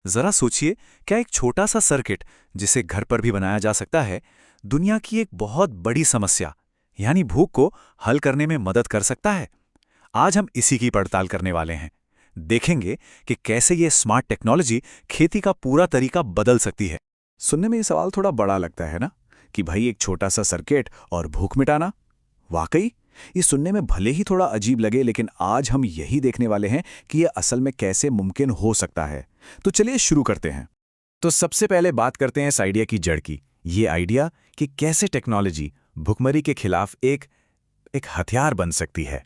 जरा सोचिए, क्या एक छोटा सा सर्किट जिसे घर पर भी बनाया जा सकता है, दुनिया की एक बहुत बड़ी समस्या यानी भूख को हल करने में मदद कर सकता है। आज हम इसी की पड़ताल करने वाले हैं। देखेंगे कि कैसे ये स्मार्ट टेक्नोलॉजी खेती का पूरा तरीका बदल सकती है। सुनने में ये सवाल थोड़ा बड़ा लगता है ना, कि भाई एक छोटा सा सर्किट और भूख मिटाना। वाकई ये सुनने में भले ही थोड़ा अजीब लगे, लेकिन आज हम यही देखने वाले हैं कि ये असल में कैसे मुमकिन हो सकता है। तो चलिए शुरू करते हैं। तो सबसे पहले बात करते हैं इस आइडिया की जड़ की। ये आइडिया कि कैसे टेक्नोलॉजी भुखमरी के खिलाफ एक हथियार बन सकती है।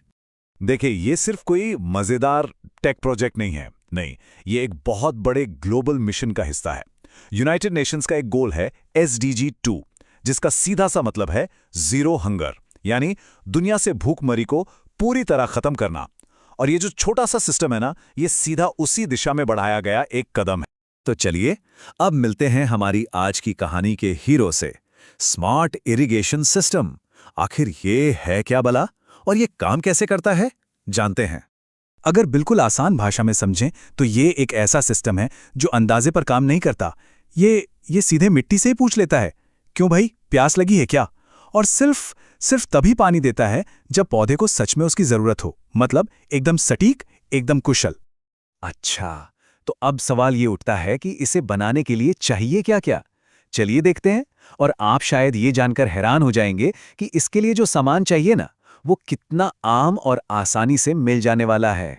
देखिए, ये सिर्फ कोई मजेदार टेक प्रोजेक्ट नहीं है। नहीं, ये एक बहुत बड़े ग्लोबल मिशन का हिस्सा है। यूनाइटेड नेशंस का एक गोल है SDG 2, जिसका सीधा सा मतलब है जीरो हंगर, यानी दुनिया से भूखमरी को पूरी तरह खत्म करना। और ये जो छोटा सा सिस्टम है ना, ये सीधा उसी दिशा में बढ़ाया गया एक कदम है। तो चलिए अब मिलते हैं हमारी आज की कहानी के हीरो से, स्मार्ट इरिगेशन सिस्टम। आखिर ये है क्या भला, और ये काम कैसे करता है, जानते हैं। अगर बिल्कुल आसान भाषा में समझें तो ये एक ऐसा सिस्टम है जो अंदाजे पर काम नहीं करता। ये सीधे मिट्टी से ही पूछ लेता है, क्यों भाई, प्यास लगी है क्या? और सिर्फ तभी पानी देता है जब पौधे को सच में उसकी जरूरत हो। मतलब एकदम सटीक, एकदम कुशल। अच्छा, तो अब सवाल ये उठता है कि इसे बनाने के लिए चाहिए क्या क्या? चलिए देखते हैं। और आप शायद ये जानकर हैरान हो जाएंगे कि इसके लिए जो सामान चाहिए ना, वो कितना आम और आसानी से मिल जाने वाला है।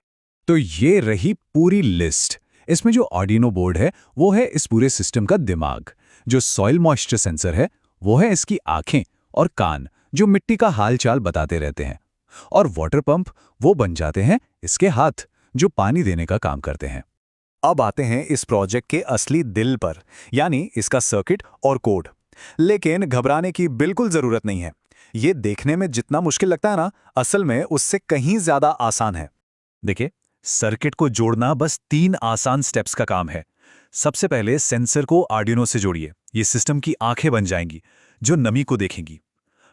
तो ये रही पूरी लिस्ट। इसमें जो आर्डिनो बोर्ड है वो है इस पूरे सिस्टम का दिमाग। जो सॉइल मॉइस्चर सेंसर है वो है इसकी आंखें और कान, जो मिट्टी का हालचाल बताते रहते हैं। और वाटर पंप वो बन जाते हैं इसके हाथ, जो पानी देने का काम करते हैं। अब आते हैं इस प्रोजेक्ट के असली दिल पर, यानी इसका सर्किट और कोड। लेकिन घबराने की बिल्कुल जरूरत नहीं है। ये देखने में जितना मुश्किल लगता है ना, असल में उससे कहीं ज्यादा आसान है। देखिए, सर्किट को जोड़ना बस 3 आसान स्टेप्स का काम है। सबसे पहले सेंसर को आर्डिनो से जोड़िए। ये सिस्टम की आंखें बन जाएंगी जो नमी को देखेंगी।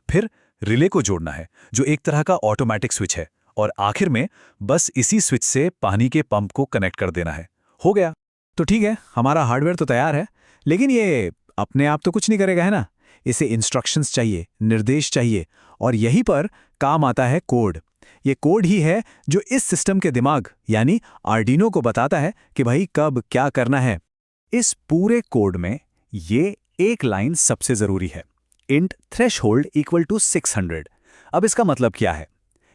फिर रिले को जोड़ना है, जो एक तरह का ऑटोमेटिक स्विच है। और आखिर में बस इसी स्विच से पानी के पंप को कनेक्ट कर देना है। हो गया। तो ठीक है, हमारा हार्डवेयर तो तैयार है, लेकिन ये अपने आप तो कुछ नहीं करेगा, है ना? इसे इंस्ट्रक्शंस चाहिए, निर्देश चाहिए। और यहीं पर काम आता है कोड। ये कोड ही है जो इस सिस्टम के दिमाग यानी आर्डिनो को बताता है कि भाई कब क्या करना है। इस पूरे कोड में ये एक लाइन सबसे जरूरी है, इंट थ्रेशहोल्ड इक्वल टू 600। अब इसका मतलब क्या है?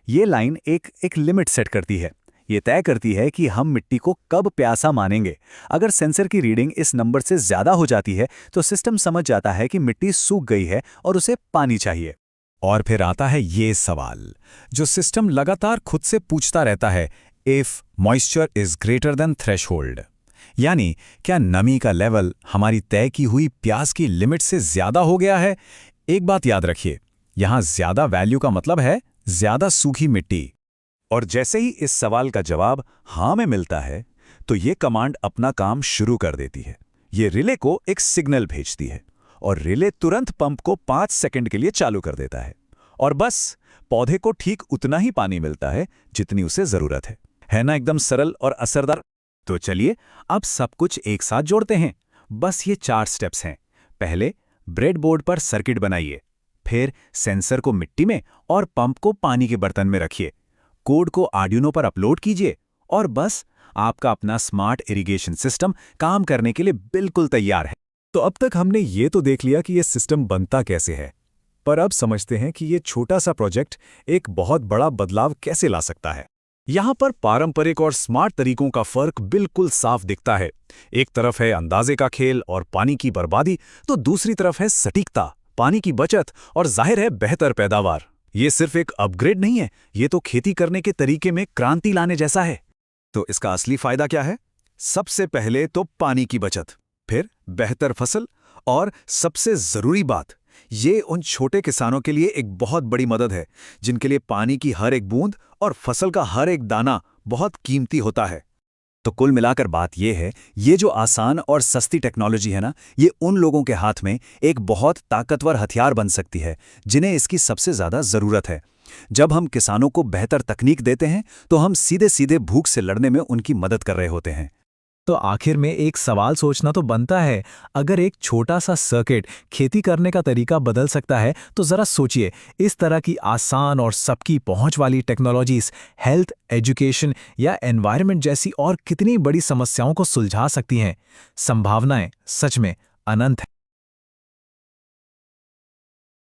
ये लाइन एक लिमिट सेट करती है। ये तय करती है कि हम मिट्टी को कब प्यासा मानेंगे। अगर सेंसर की रीडिंग इस नंबर से ज्यादा हो जाती है तो सिस्टम समझ जाता है कि मिट्टी सूख गई है और उसे पानी चाहिए। और फिर आता है ये सवाल, जो सिस्टम लगातार खुद से पूछता रहता है, if moisture is greater than threshold, यानी क्या नमी का लेवल हमारी तय की हुई प्यास की लिमिट से ज्यादा हो गया है? एक बात याद रखिए, यहां ज्यादा वैल्यू का मतलब है ज्यादा सूखी मिट्टी। और जैसे ही इस सवाल का जवाब हाँ में मिलता है, तो ये कमांड अपना काम शुरू कर देती है। ये रिले को एक सिग्नल भेजती है और रिले तुरंत पंप को 5 सेकंड के लिए चालू कर देता है। और बस पौधे को ठीक उतना ही पानी मिलता है जितनी उसे जरूरत है। है ना एकदम सरल और असरदार? तो चलिए अब सब कुछ एक साथ जोड़ते हैं। बस ये 4 स्टेप्स हैं। पहले ब्रेडबोर्ड पर सर्किट बनाइए, फिर सेंसर को मिट्टी में और पंप को पानी के बर्तन में रखिए, कोड को आर्डिनो पर अपलोड कीजिए और बस आपका अपना स्मार्ट इरिगेशन सिस्टम काम करने के लिए बिल्कुल तैयार है। तो अब तक हमने ये तो देख लिया कि ये सिस्टम बनता कैसे है, पर अब समझते हैं कि ये छोटा सा प्रोजेक्ट एक बहुत बड़ा बदलाव कैसे ला सकता है। यहाँ पर पारंपरिक और स्मार्ट तरीकों का फर्क बिल्कुल साफ दिखता है। एक तरफ है अंदाजे का खेल और पानी की बर्बादी, तो दूसरी तरफ है सटीकता, पानी की बचत और जाहिर है बेहतर पैदावार। ये सिर्फ एक अपग्रेड नहीं है, ये तो खेती करने के तरीके में क्रांति लाने जैसा है। तो इसका असली फायदा क्या है? सबसे पहले तो पानी की बचत, फिर बेहतर फसल, और सबसे जरूरी बात, ये उन छोटे किसानों के लिए एक बहुत बड़ी मदद है जिनके लिए पानी की हर एक बूंद और फसल का हर एक दाना बहुत कीमती होता है। तो कुल मिलाकर बात यह है, ये जो आसान और सस्ती टेक्नोलॉजी है ना, ये उन लोगों के हाथ में एक बहुत ताकतवर हथियार बन सकती है जिन्हें इसकी सबसे ज्यादा जरूरत है। जब हम किसानों को बेहतर तकनीक देते हैं तो हम सीधे सीधे भूख से लड़ने में उनकी मदद कर रहे होते हैं। तो आखिर में एक सवाल सोचना तो बनता है, अगर एक छोटा सा सर्किट खेती करने का तरीका बदल सकता है तो जरा सोचिए, इस तरह की आसान और सबकी पहुंच वाली टेक्नोलॉजीज हेल्थ, एजुकेशन या एनवायरनमेंट जैसी और कितनी बड़ी समस्याओं को सुलझा सकती हैं। संभावनाएं सच में अनंत हैं।